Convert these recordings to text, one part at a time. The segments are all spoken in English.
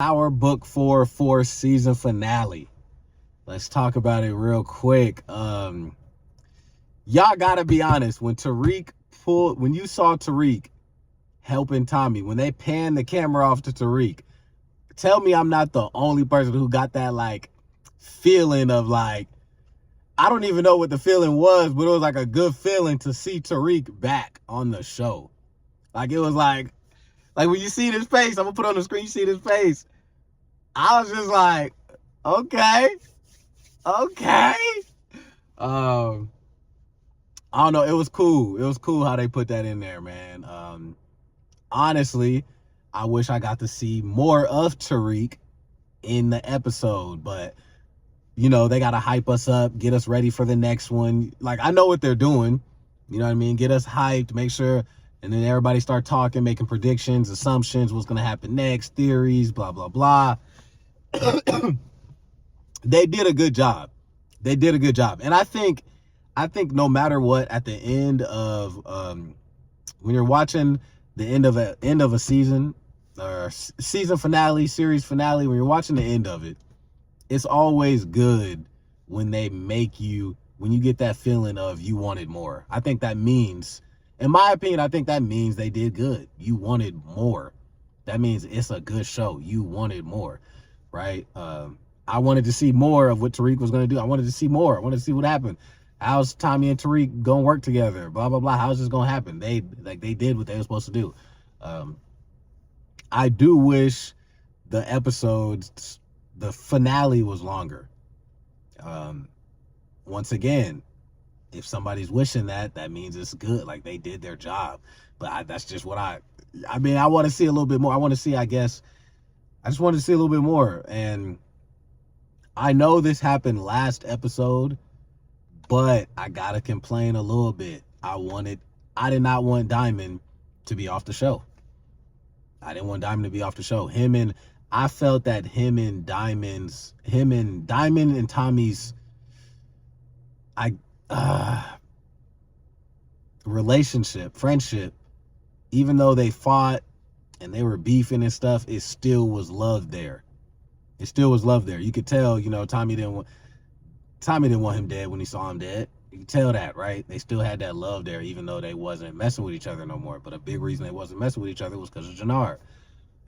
Power Book 4 4 season finale. Let's talk about it real quick. Y'all gotta be honest. When you saw Tariq helping Tommy, when they panned the camera off to Tariq, tell me I'm not the only person who got that like feeling of like, I don't even know what the feeling was, but it was like a good feeling to see Tariq back on the show. Like it was like when you see his face, I'm gonna put it on the screen, you see his face. I was just like, okay. I don't know. It was cool. It was cool how they put that in there, man. Honestly, I wish I got to see more of Tariq in the episode, but you know, they got to hype us up, get us ready for the next one. Like, I know what they're doing. You know what I mean? Get us hyped, make sure, and then everybody start talking, making predictions, assumptions, what's going to happen next, theories, blah, blah, blah. They did a good job. And I think no matter what, at the end of when you're watching the end of a season or season finale, series finale, when you're watching the end of it, it's always good when you get that feeling of you wanted more. I think that means, in my opinion, I think that means they did good. You wanted more. That means it's a good show. You wanted more, right? I wanted to see more of what Tariq was going to do. I wanted to see more. I wanted to see what happened. How's Tommy and Tariq going to work together? Blah, blah, blah. How's this going to happen? They did what they were supposed to do. I do wish the finale was longer. Once again, if somebody's wishing that means it's good. Like, they did their job. But that's just what I want to see a little bit more. I just wanted to see a little bit more. And I know this happened last episode, but I gotta complain a little bit. I did not want Diamond to be off the show. I didn't want Diamond to be off the show. I felt that him and Diamond and Tommy's relationship, friendship, even though they fought and they were beefing and stuff, it still was love there. You could tell, you know, Tommy didn't want him dead when he saw him dead. You could tell that, right? They still had that love there, even though they wasn't messing with each other no more. But a big reason they wasn't messing with each other was because of Jenard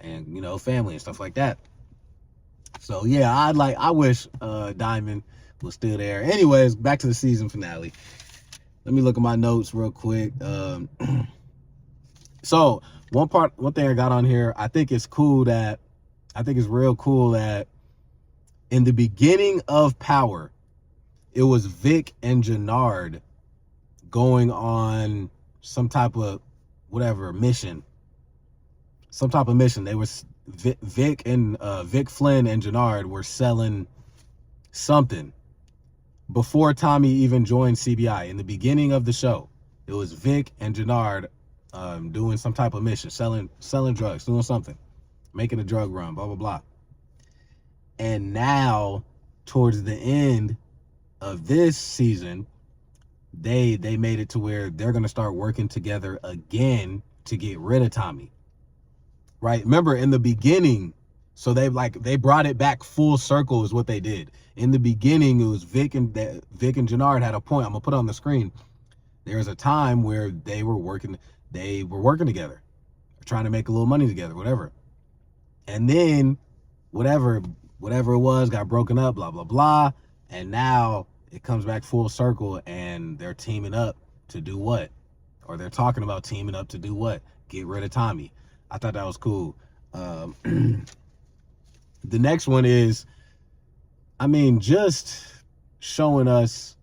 and, you know, family and stuff like that. So yeah, I wish Diamond was still there. Anyways, back to the season finale. Let me look at my notes real quick. So one thing I got on here, I think it's real cool that in the beginning of Power, it was Vic and Jenard going on some type of mission. They was Vic Flynn and Jenard were selling something before Tommy even joined CBI. In the beginning of the show, it was Vic and Jenard doing some type of mission, selling drugs, doing something, making a drug run, blah, blah, blah. And now, towards the end of this season, they made it to where they're going to start working together again to get rid of Tommy. Right? Remember, in the beginning, so they brought it back full circle is what they did. In the beginning, it was Vic and Jenard had a point. I'm going to put it on the screen. There was a time where they were working together, trying to make a little money together, whatever. And then whatever it was got broken up, blah, blah, blah. And now it comes back full circle and they're teaming up to do what? Or they're talking about teaming up to do what? Get rid of Tommy. I thought that was cool. The next one is, just showing us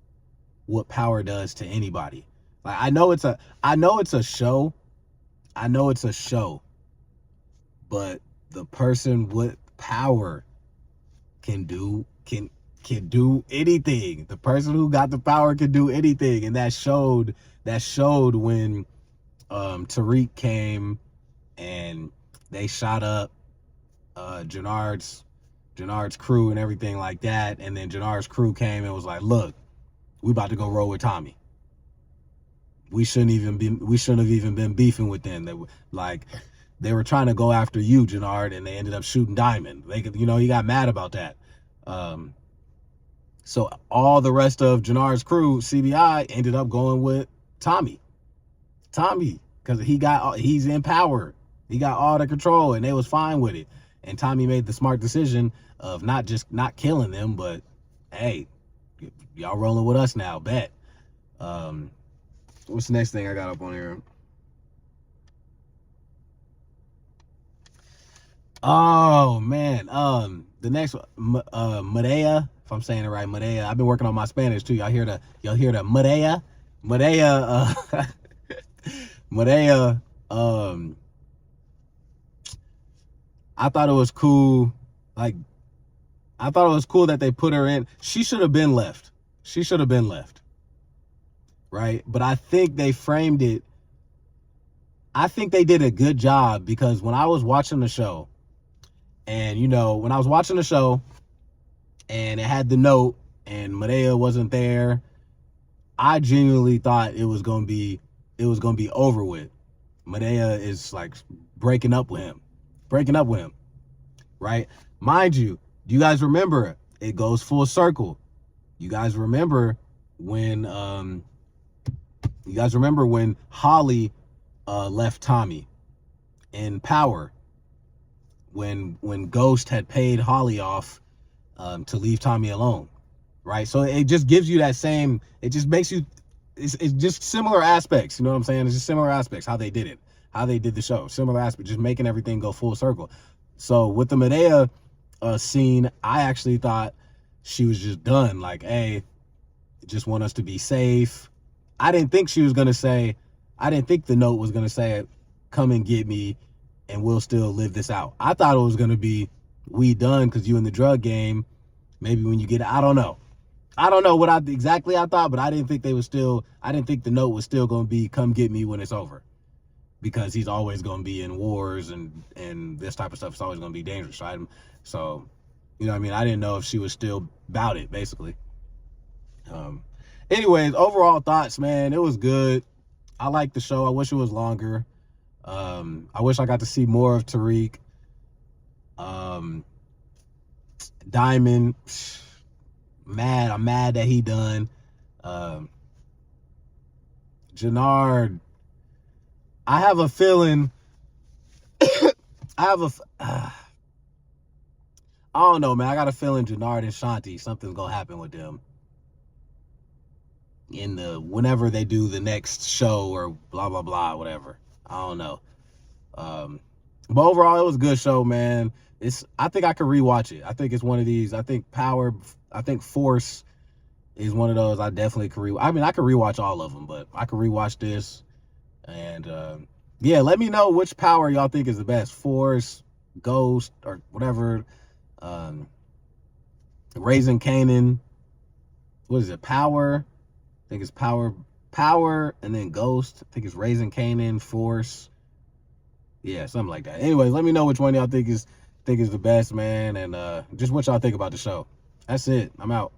what power does to anybody. Like, I know it's a show. But the person with power can do anything. The person who got the power can do anything. And that showed when Tariq came and they shot up Jenard's crew and everything like that. And then Jenard's crew came and was like, look, we about to go roll with Tommy. We shouldn't have even been beefing with them. They were like, they were trying to go after you, Jannard, and they ended up shooting Diamond. They could, he got mad about that. So all the rest of Jannard's crew, CBI, ended up going with Tommy. Because he's in power. He got all the control, and they was fine with it. And Tommy made the smart decision of not killing them, but hey, y'all rolling with us now, bet. What's the next thing I got up on here? Oh man, the next Madea, if I'm saying it right, Madea. I've been working on my Spanish too. Y'all hear the Madea, Madea. I thought it was cool. Like, I thought it was cool that they put her in. She should have been left. Right? But I think they framed it. I think they did a good job, because when I was watching the show, and when I was watching the show and it had the note and Madea wasn't there, I genuinely thought it was gonna be over with. Madea is like breaking up with him, right? Mind you, do you guys remember? It goes full circle. You guys remember when Holly left Tommy in Power, when Ghost had paid Holly off to leave Tommy alone, right? So it just gives you that same, it just makes you, it's just similar aspects, you know what I'm saying? It's just similar aspects, how they did the show, similar aspects, just making everything go full circle. So with the Madea scene, I actually thought she was just done, like, hey, just want us to be safe. I didn't think the note was gonna say, come and get me and we'll still live this out. I thought it was gonna be, we done because you in the drug game. Maybe when you get, I don't know what exactly I thought, but I didn't think the note was still gonna be, come get me when it's over, because he's always gonna be in wars and this type of stuff is always gonna be dangerous, right? So, I didn't know if she was still about it, basically. Anyways, overall thoughts, man, it was good. I liked the show. I wish it was longer. I wish I got to see more of Tariq. Diamond, I'm mad that he done. Jannard, I have a feeling, I don't know, man. I got a feeling Jannard and Shanti, something's gonna happen with them whenever they do the next show or blah blah blah, whatever. I don't know. But overall, it was a good show, man. I think I could rewatch it. I think it's one of these. I think Force is one of those I definitely could rewatch. I could rewatch all of them, but I could rewatch this. And yeah, let me know which Power y'all think is the best. Force, Ghost, or whatever. Raising Kanan. What is it? Power. I think it's Power, and then Ghost. I think it's Raising Kanan, Force. Yeah, something like that. Anyways, let me know which one y'all think is the best, man, and just what y'all think about the show. That's it. I'm out.